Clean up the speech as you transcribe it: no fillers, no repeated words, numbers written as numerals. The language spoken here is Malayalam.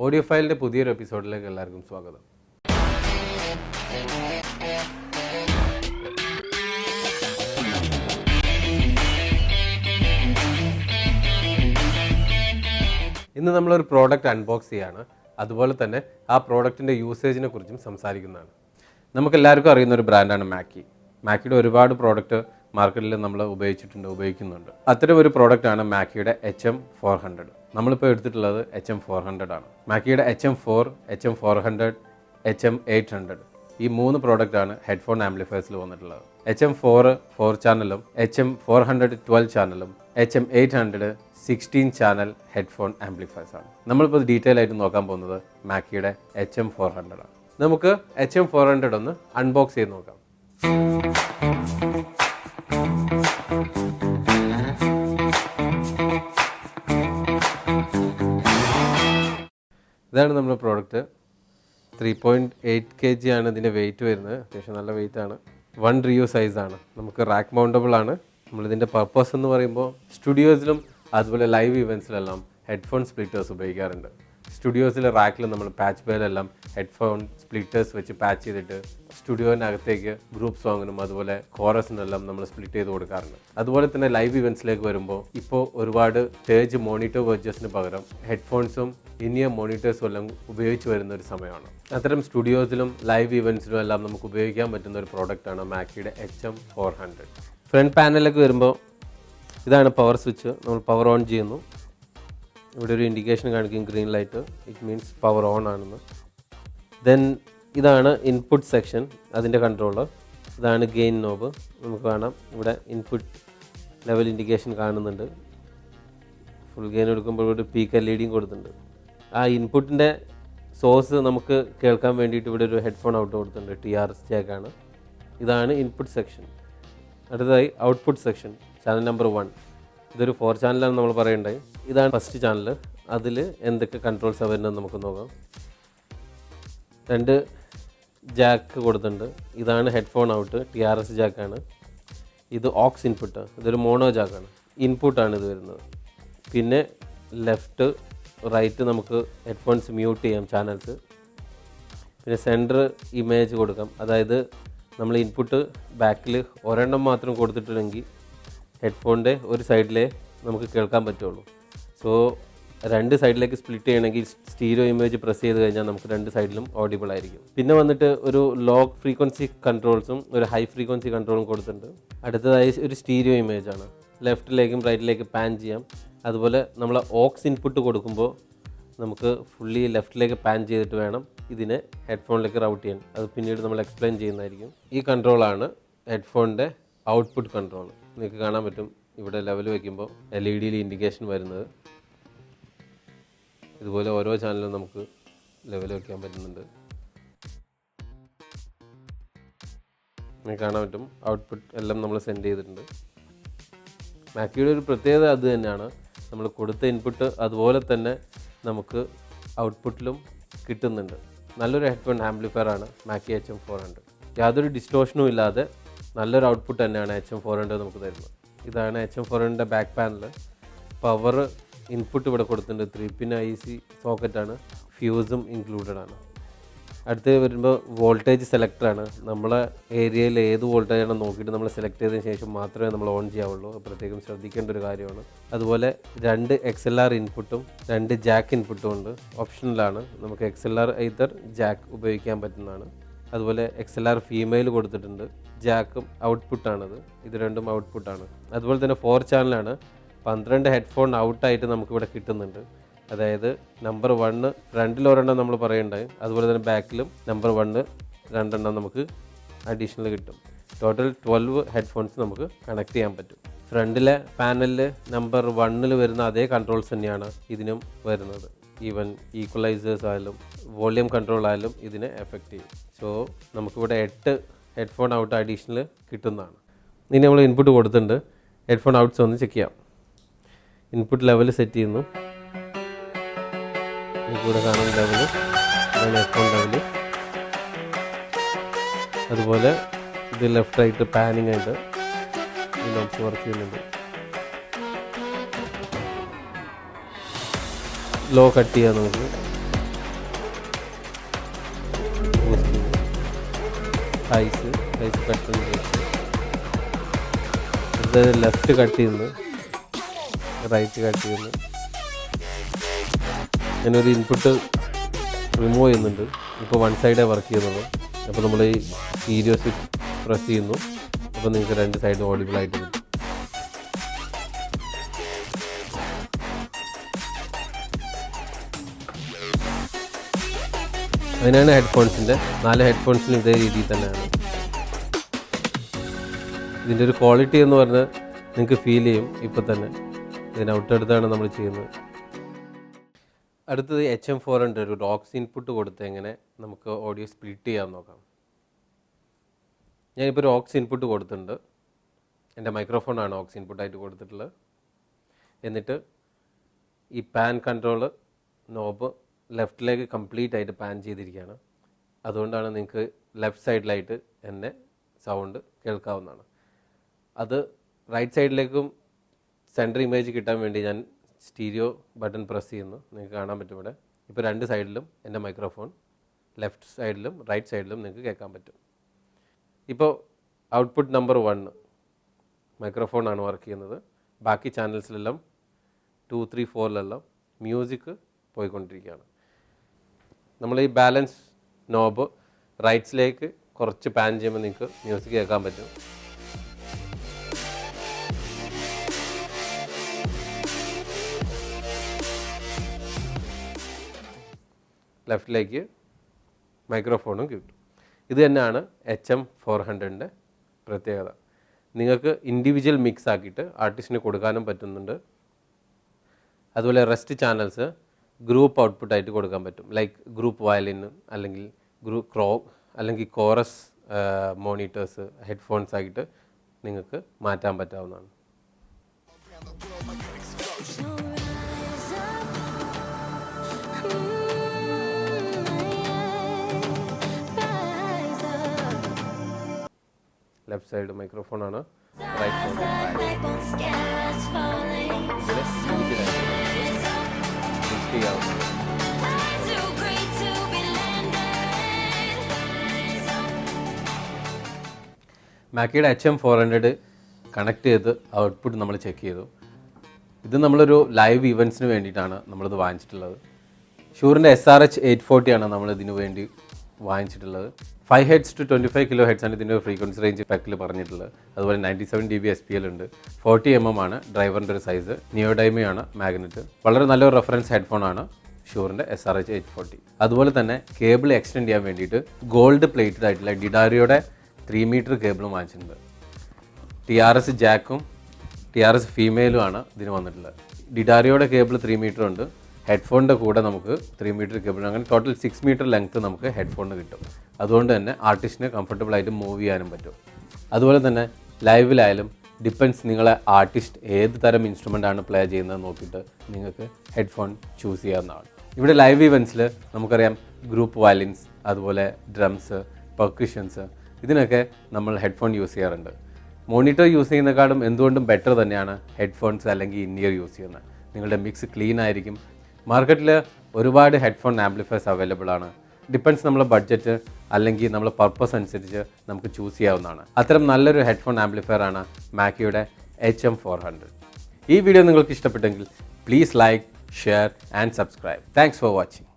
ഓഡിയോഫൈലിൻ്റെ പുതിയൊരു എപ്പിസോഡിലേക്ക് എല്ലാവർക്കും സ്വാഗതം. ഇന്ന് നമ്മളൊരു പ്രോഡക്റ്റ് അൺബോക്സ് ചെയ്യാണ്. അതുപോലെ തന്നെ ആ പ്രോഡക്റ്റിൻ്റെ യൂസേജിനെ കുറിച്ചും സംസാരിക്കുന്നതാണ്. നമുക്കെല്ലാവർക്കും അറിയുന്ന ഒരു ബ്രാൻഡാണ് മാക്കിയുടെ ഒരുപാട് പ്രോഡക്റ്റ് മാർക്കറ്റിൽ നമ്മൾ ഉപയോഗിക്കുന്നുണ്ട്. അത്തരം ഒരു പ്രോഡക്റ്റാണ് മാക്കിയുടെ HM400. നമ്മളിപ്പോൾ എടുത്തിട്ടുള്ളത് HM400 ആണ്. മാക്കിയുടെ HM4, HM400, HM800 ഈ 3 പ്രോഡക്റ്റാണ് ഹെഡ്ഫോൺ ആംപ്ലിഫയേഴ്സിൽ വന്നിട്ടുള്ളത്. HM4 4 ചാനലും HM400 12 ചാനലും HM800 16 ചാനൽ ഹെഡ്ഫോൺ ആംപ്ലിഫയേഴ്സ് ആണ്. നമ്മളിപ്പോൾ ഡീറ്റെയിൽ ആയിട്ട് നോക്കാൻ പോകുന്നത് മാക്കിയുടെ HM400 ആണ്. നമുക്ക് HM400 ഒന്ന് അൺബോക്സ് ചെയ്ത് നോക്കാം. ഇതാണ് നമ്മുടെ പ്രോഡക്റ്റ്. 3.8 kg ആണ് ഇതിൻ്റെ വെയിറ്റ് വരുന്നത്. അത്യാവശ്യം നല്ല വെയിറ്റ് ആണ്. 1 റിയോ സൈസാണ്. നമുക്ക് റാക്ക് മൗണ്ടബിൾ ആണ്. നമ്മളിതിൻ്റെ പർപ്പസ് എന്ന് പറയുമ്പോൾ സ്റ്റുഡിയോസിലും അതുപോലെ ലൈവ് ഇവൻറ്റ്സിലെല്ലാം ഹെഡ്ഫോൺ സ്പ്ലിറ്റേഴ്സ് ഉപയോഗിക്കാറുണ്ട്. സ്റ്റുഡിയോസിലെ റാക്കിൽ നമ്മൾ പാച്ച് ബേലെല്ലാം ഹെഡ്ഫോൺ സ്പ്ലിറ്റേഴ്സ് വെച്ച് പാച്ച് ചെയ്തിട്ട് സ്റ്റുഡിയോനകത്തേക്ക് ഗ്രൂപ്പ് സോങ്ങിനും അതുപോലെ കോറസിനെല്ലാം നമ്മൾ സ്പ്ലിറ്റ് ചെയ്ത് കൊടുക്കാറുണ്ട്. അതുപോലെ തന്നെ ലൈവ് ഇവൻറ്റ്സിലേക്ക് വരുമ്പോൾ ഇപ്പോൾ ഒരുപാട് സ്റ്റേജ് മോണിറ്റർ വെർജസിന് പകരം ഹെഡ്ഫോൺസും ഇനിയ മോണിറ്റേഴ്സും എല്ലാം ഉപയോഗിച്ച് വരുന്ന ഒരു സമയമാണ്. അത്തരം സ്റ്റുഡിയോസിലും ലൈവ് ഇവൻറ്റ്സിലും എല്ലാം നമുക്ക് ഉപയോഗിക്കാൻ പറ്റുന്ന ഒരു പ്രോഡക്റ്റാണ് മാക്കിയുടെ HM400. ഫ്രണ്ട് പാനലിലേക്ക് വരുമ്പോൾ ഇതാണ് പവർ സ്വിച്ച്. നമ്മൾ പവർ ഓൺ ചെയ്യുന്നു. ഇവിടെ ഒരു ഇൻഡിക്കേഷൻ കാണിക്കും green light. It means power on ആണെന്ന്. ദെൻ ഇതാണ് ഇൻപുട്ട് സെക്ഷൻ, അതിൻ്റെ കൺട്രോളർ. ഇതാണ് ഗെയിൻ നോബ്. നമുക്ക് കാണാം ഇവിടെ ഇൻപുട്ട് ലെവൽ ഇൻഡിക്കേഷൻ കാണുന്നുണ്ട്. ഫുൾ ഗെയിൻ എടുക്കുമ്പോൾ ഒരു പീക്ക് LED കൊടുത്തിട്ടുണ്ട്. ആ ഇൻപുട്ടിൻ്റെ സോഴ്സ് നമുക്ക് കേൾക്കാൻ വേണ്ടിയിട്ട് ഇവിടെ ഒരു ഹെഡ്ഫോൺ ഔട്ട് കൊടുത്തിട്ടുണ്ട്. TRS ജാക്കാണ്. ഇതാണ് ഇൻപുട്ട് സെക്ഷൻ. അടുത്തതായി ഔട്ട്പുട്ട് സെക്ഷൻ, ചാനൽ നമ്പർ 1. ഇതൊരു 4 ചാനലാണ് നമ്മൾ പറയേണ്ടത്. ഇതാണ് ഫസ്റ്റ് ചാനൽ. അതിൽ എന്തൊക്കെ കൺട്രോൾസ് വരുന്നത് നമുക്ക് നോക്കാം. 2 ജാക്ക് കൊടുത്തിട്ടുണ്ട്. ഇതാണ് ഹെഡ്ഫോൺ ഔട്ട്, TRS ജാക്കാണ്. ഇത് ഓക്സ് ഇൻപുട്ട്, ഇതൊരു മോണോ ജാക്കാണ്. ഇൻപുട്ടാണ് ഇത് വരുന്നത്. പിന്നെ ലെഫ്റ്റ് റൈറ്റ് നമുക്ക് ഹെഡ്ഫോൺസ് മ്യൂട്ട് ചെയ്യാം ചാനൽസ്. പിന്നെ സെൻറ്റർ ഇമേജ് കൊടുക്കാം. അതായത് നമ്മൾ ഇൻപുട്ട് ബാക്കിൽ ഒരെണ്ണം മാത്രം കൊടുത്തിട്ടുണ്ടെങ്കിൽ ഹെഡ്ഫോണിൻ്റെ ഒരു സൈഡിലേ നമുക്ക് കേൾക്കാൻ പറ്റുള്ളൂ. സോ 2 സൈഡിലേക്ക് സ്പ്ലിറ്റ് ചെയ്യണമെങ്കിൽ സ്റ്റീരിയോ ഇമേജ് പ്രസ് ചെയ്ത് കഴിഞ്ഞാൽ നമുക്ക് 2 സൈഡിലും ഓഡിബിൾ ആയിരിക്കും. പിന്നെ വന്നിട്ട് ഒരു ലോ ഫ്രീക്വൻസി കൺട്രോൾസും ഒരു ഹൈ ഫ്രീക്വൻസി കൺട്രോളും കൊടുത്തിട്ടുണ്ട്. അടുത്തതായി ഒരു സ്റ്റീരിയോ ഇമേജ് ആണ്. ലെഫ്റ്റിലേക്കും റൈറ്റിലേക്ക് പാൻ ചെയ്യാം. അതുപോലെ നമ്മൾ ഓക്സ് ഇൻപുട്ട് കൊടുക്കുമ്പോൾ നമുക്ക് ഫുള്ളി ലെഫ്റ്റിലേക്ക് പാൻ ചെയ്തിട്ട് വേണം ഇതിനെ ഹെഡ്ഫോണിലേക്ക് റൗട്ട് ചെയ്യാൻ. അത് പിന്നീട് നമ്മൾ എക്സ്പ്ലെയിൻ ചെയ്യുന്നതായിരിക്കും. ഈ കൺട്രോളാണ് ഹെഡ്ഫോണിൻ്റെ ഔട്ട്പുട്ട് കൺട്രോൾ. നിങ്ങൾക്ക് കാണാൻ പറ്റും ഇവിടെ ലെവൽ വയ്ക്കുമ്പോൾ LED ഇൻഡിക്കേഷൻ വരുന്നത്. ഇതുപോലെ ഓരോ ചാനലും നമുക്ക് ലെവൽ വയ്ക്കാൻ പറ്റുന്നുണ്ട്. നിങ്ങൾക്ക് കാണാൻ പറ്റും ഔട്ട്പുട്ട് എല്ലാം നമ്മൾ സെൻഡ് ചെയ്തിട്ടുണ്ട്. മാക്കിയുടെ ഒരു പ്രത്യേകത അത് തന്നെയാണ്. നമ്മൾ കൊടുത്ത ഇൻപുട്ട് അതുപോലെ തന്നെ നമുക്ക് ഔട്ട്പുട്ടിലും കിട്ടുന്നുണ്ട്. നല്ലൊരു ഹെഡ്ഫോൺ ആംപ്ലിഫയർ ആണ് മാക്കി HM400. യാതൊരു ഡിസ്റ്റോഷനും ഇല്ലാതെ നല്ലൊരു ഔട്ട്പുട്ട് തന്നെയാണ് HM400 നമുക്ക് തരുന്നത്. ഇതാണ് HM400ൻ്റെ ബാക്ക് പാനൽ. പവർ ഇൻപുട്ട് ഇവിടെ കൊടുത്തിട്ടുണ്ട്. 3-pin IC സോക്കറ്റാണ്. ഫ്യൂസും ഇൻക്ലൂഡഡ് ആണ്. അടുത്ത് വരുമ്പോൾ വോൾട്ടേജ് സെലക്ടറാണ്. നമ്മളെ ഏരിയയിൽ ഏത് വോൾട്ടേജാണ് നോക്കിയിട്ട് നമ്മൾ സെലക്ട് ചെയ്തതിന് ശേഷം മാത്രമേ നമ്മൾ ഓൺ ചെയ്യാവുള്ളൂ. പ്രത്യേകം ശ്രദ്ധിക്കേണ്ട ഒരു കാര്യമാണ്. അതുപോലെ 2 XLR ഇൻപുട്ടും 2 ജാക്ക് ഇൻപുട്ടും ഉണ്ട്. ഓപ്ഷണലാണ്. നമുക്ക് XLR either ജാക്ക് ഉപയോഗിക്കാൻ പറ്റുന്നതാണ്. അതുപോലെ XLR ഫീമെയിൽ കൊടുത്തിട്ടുണ്ട്. ജാക്കും ഔട്ട്പുട്ടാണത്. ഇത് രണ്ടും ഔട്ട്പുട്ടാണ്. അതുപോലെ തന്നെ 4 ചാനലാണ്. 12 ഹെഡ്ഫോൺ ഔട്ടായിട്ട് നമുക്കിവിടെ കിട്ടുന്നുണ്ട്. അതായത് നമ്പർ 1 ഫ്രണ്ടിൽ ഒരെണ്ണം നമ്മൾ പറയേണ്ടത്. അതുപോലെ തന്നെ ബാക്കിലും നമ്പർ 1 2 നമുക്ക് അഡീഷണൽ കിട്ടും. ടോട്ടൽ 12 ഹെഡ്ഫോൺസ് നമുക്ക് കണക്ട് ചെയ്യാൻ പറ്റും. ഫ്രണ്ടിലെ പാനലിൽ നമ്പർ 1 വരുന്ന അതേ കൺട്രോൾസ് തന്നെയാണ് ഇതിനും വരുന്നത്. ഈവൻ ഈക്വലൈസേഴ്സ് ആയാലും വോളിയം കൺട്രോൾ ആയാലും ഇതിനെ എഫക്റ്റ് ചെയ്യും. സോ നമുക്കിവിടെ 8 ഹെഡ്ഫോൺ ഔട്ട് അഡീഷണൽ കിട്ടുന്നതാണ്. ഇനി നമ്മൾ ഇൻപുട്ട് കൊടുത്തിട്ടുണ്ട്. ഹെഡ്ഫോൺ ഔട്ട്സ് ഒന്ന് ചെക്ക് ചെയ്യാം. ഇൻപുട്ട് ലെവൽ സെറ്റ് ചെയ്യുന്നു. ഇവിടെ കാണുന്ന ലെവൽ ഹെഡ്ഫോൺ ലെവൽ. അതുപോലെ ഇത് ലെഫ്റ്റ് റൈറ്റ് പാനിങ് ആയിട്ട് നമുക്ക് വർക്ക് ചെയ്യുന്നുണ്ട്. ലോ കട്ട് ചെയ്യാം നമുക്ക്. ഹൈസ് കട്ട് ഇത് ലെഫ്റ്റ് കട്ട് ചെയ്യുന്നു, റൈറ്റ് കട്ട് ചെയ്യുന്നു. ഞാനൊരു ഇൻപുട്ട് റിമൂവ് ചെയ്യുന്നുണ്ട്. ഇപ്പോൾ വൺ സൈഡേ വർക്ക് ചെയ്യുന്നുള്ളൂ. അപ്പോൾ നമ്മൾ ഈ സ്റ്റീരിയോ സ്വിച്ച് പ്രസ് ചെയ്യുന്നു. അപ്പോൾ നിങ്ങൾക്ക് രണ്ട് സൈഡും ഓഡിബിൾ ആയിട്ട് കിട്ടും. അതിനാണ് ഹെഡ്ഫോൺസിൻ്റെ 4 ഹെഡ്ഫോൺസിനും ഇതേ രീതിയിൽ തന്നെയാണ്. ഇതിൻ്റെ ഒരു ക്വാളിറ്റി എന്ന് പറഞ്ഞാൽ നിങ്ങൾക്ക് ഫീൽ ചെയ്യും ഇപ്പോൾ തന്നെ. ഇതിന് ഔട്ടെടുത്താണ് നമ്മൾ ചെയ്യുന്നത്. അടുത്തത് HM400 ഒരു റോക്സ് ഇൻപുട്ട് കൊടുത്ത് എങ്ങനെ നമുക്ക് ഓഡിയോ സ്പ്ലിറ്റ് ചെയ്യാൻ നോക്കാം. ഞാനിപ്പോൾ റോക്സ് ഇൻപുട്ട് കൊടുത്തിട്ടുണ്ട്. എൻ്റെ മൈക്രോഫോണാണ് ഓക്സ് ഇൻപുട്ടായിട്ട് കൊടുത്തിട്ടുള്ളത്. എന്നിട്ട് ഈ പാൻ കൺട്രോള് നോബ് ലെഫ്റ്റിലേക്ക് കംപ്ലീറ്റ് ആയിട്ട് പാൻ ചെയ്തിരിക്കുകയാണ്. അതുകൊണ്ടാണ് നിങ്ങൾക്ക് ലെഫ്റ്റ് സൈഡിലായിട്ട് എന്നെ സൗണ്ട് കേൾക്കാവുന്നതാണ്. അത് റൈറ്റ് സൈഡിലേക്കും സെൻറ്റർ ഇമേജ് കിട്ടാൻ വേണ്ടി ഞാൻ സ്റ്റീരിയോ ബട്ടൺ പ്രസ് ചെയ്യുന്നു. നിങ്ങൾക്ക് കാണാൻ പറ്റും ഇവിടെ. ഇപ്പോൾ രണ്ട് സൈഡിലും എൻ്റെ മൈക്രോഫോൺ ലെഫ്റ്റ് സൈഡിലും റൈറ്റ് സൈഡിലും നിങ്ങൾക്ക് കേൾക്കാൻ പറ്റും. ഇപ്പോൾ ഔട്ട്പുട്ട് നമ്പർ 1 മൈക്രോഫോണാണ് വർക്ക് ചെയ്യുന്നത്. ബാക്കി ചാനൽസിലെല്ലാം 2, 3, 4 മ്യൂസിക് പോയിക്കൊണ്ടിരിക്കുകയാണ്. നമ്മൾ ഈ ബാലൻസ് നോബ് റൈറ്റ്സിലേക്ക് കുറച്ച് പാൻ ചെയ്യുമ്പോൾ നിങ്ങൾക്ക് മ്യൂസിക് കേൾക്കാൻ പറ്റും. ലെഫ്റ്റിലേക്ക് മൈക്രോഫോണും കിട്ടും. ഇത് തന്നെയാണ് HM400ൻ്റെ പ്രത്യേകത. നിങ്ങൾക്ക് ഇൻഡിവിജ്വൽ മിക്സ് ആക്കിയിട്ട് ആർട്ടിസ്റ്റിന് കൊടുക്കാനും പറ്റുന്നുണ്ട്. അതുപോലെ റെസ്റ്റ് ചാനൽസ് ഗ്രൂപ്പ് ഔട്ട്പുട്ടായിട്ട് കൊടുക്കാൻ പറ്റും. ലൈക്ക് ഗ്രൂപ്പ് വയലിൻ അല്ലെങ്കിൽ അല്ലെങ്കിൽ കോറസ് മോണിറ്റേഴ്സ് ഹെഡ്ഫോൺസ് ആയിട്ട് നിങ്ങൾക്ക് മാറ്റാൻ പറ്റാവുന്നതാണ്. ലെഫ്റ്റ് സൈഡ് മൈക്രോഫോണാണ്, റൈറ്റ് സൈഡ് മാക്കിയുടെ HM400 കണക്ട് ചെയ്ത് ഔട്ട്പുട്ട് നമ്മൾ ചെക്ക് ചെയ്തു. ഇത് നമ്മളൊരു ലൈവ് ഇവൻറ്റ്സിന് വേണ്ടിയിട്ടാണ് നമ്മളിത് വാങ്ങിച്ചിട്ടുള്ളത്. ഷൂറിൻ്റെ SRH 840 ആണ് നമ്മൾ ഇതിനു വേണ്ടി വാങ്ങിച്ചിട്ടുള്ളത്. 5 Hz to 25 kHz ആണ് ഇതിൻ്റെ ഫ്രീക്വൻസി റേഞ്ച് പാക്കിൽ പറഞ്ഞിട്ടുള്ളത്. അതുപോലെ 97 dB SPL ഉണ്ട്. 40 mm ആണ് ഡ്രൈവറിൻ്റെ ഒരു സൈസ്. നിയോഡൈമയാണ് മാഗ്നറ്റ്. വളരെ നല്ലൊരു റെഫറൻസ് ഹെഡ്ഫോണാണ് ഷൂറിൻ്റെ SRH 840. അതുപോലെ തന്നെ കേബിൾ എക്സ്റ്റെൻഡ് ചെയ്യാൻ വേണ്ടിയിട്ട് ഗോൾഡ് പ്ലേറ്റഡ് ആയിട്ടുള്ള ഡിഡാരിയോയുടെ 3 മീറ്റർ കേബിളും വാങ്ങിച്ചിട്ടുണ്ട്. TRS ജാക്കും TRS ഫീമെയിലുമാണ് ഇതിന് വന്നിട്ടുള്ളത്. ഡിഡാരിയോയുടെ കേബിൾ 3 മീറ്റർ ഉണ്ട്. ഹെഡ്ഫോണിൻ്റെ കൂടെ നമുക്ക് 3 മീറ്റർ കേബിൾ, അങ്ങനെ ടോട്ടൽ 6 മീറ്റർ ലെങ്ത്ത് നമുക്ക് ഹെഡ്ഫോണിന് കിട്ടും. അതുകൊണ്ട് തന്നെ ആർട്ടിസ്റ്റിന് കംഫർട്ടബിളായിട്ട് മൂവ് ചെയ്യാനും പറ്റും. അതുപോലെ തന്നെ ലൈവിലായാലും ഡിപ്പെൻസ് നിങ്ങളെ ആർട്ടിസ്റ്റ് ഏത് തരം ഇൻസ്ട്രുമെൻ്റാണ് പ്ലേ ചെയ്യുന്നത് നോക്കിയിട്ട് നിങ്ങൾക്ക് ഹെഡ്ഫോൺ ചൂസ് ചെയ്യാവുന്നതാണ്. ഇവിടെ ലൈവ് ഇവൻറ്റ്സിൽ നമുക്കറിയാം ഗ്രൂപ്പ് വയലിൻസ്, അതുപോലെ ഡ്രംസ്, പെർക്കഷൻസ്, ഇതിനൊക്കെ നമ്മൾ ഹെഡ്ഫോൺ യൂസ് ചെയ്യാറുണ്ട്. മോണിറ്റർ യൂസ് ചെയ്യുന്നതിനേക്കാളും എന്തുകൊണ്ടും ബെറ്റർ തന്നെയാണ് ഹെഡ്ഫോൺസ് അല്ലെങ്കിൽ ഇന്നിയർ യൂസ് ചെയ്യുന്നത്. നിങ്ങളുടെ മിക്സ് ക്ലീൻ ആയിരിക്കും. മാർക്കറ്റിൽ ഒരുപാട് ഹെഡ്ഫോൺ ആംപ്ലിഫയേഴ്സ് അവൈലബിൾ ആണ്. ഡിപ്പെൻസ് നമ്മളെ ബഡ്ജറ്റ് അല്ലെങ്കിൽ നമ്മളെ പർപ്പസ് അനുസരിച്ച് നമുക്ക് ചൂസ് ചെയ്യാവുന്നതാണ്. അത്തരം നല്ലൊരു ഹെഡ്ഫോൺ ആംപ്ലിഫയർ ആണ് മാക്കിയുടെ HM400. ഈ വീഡിയോ നിങ്ങൾക്ക് ഇഷ്ടപ്പെട്ടെങ്കിൽ please like, share and subscribe. Thanks for watching.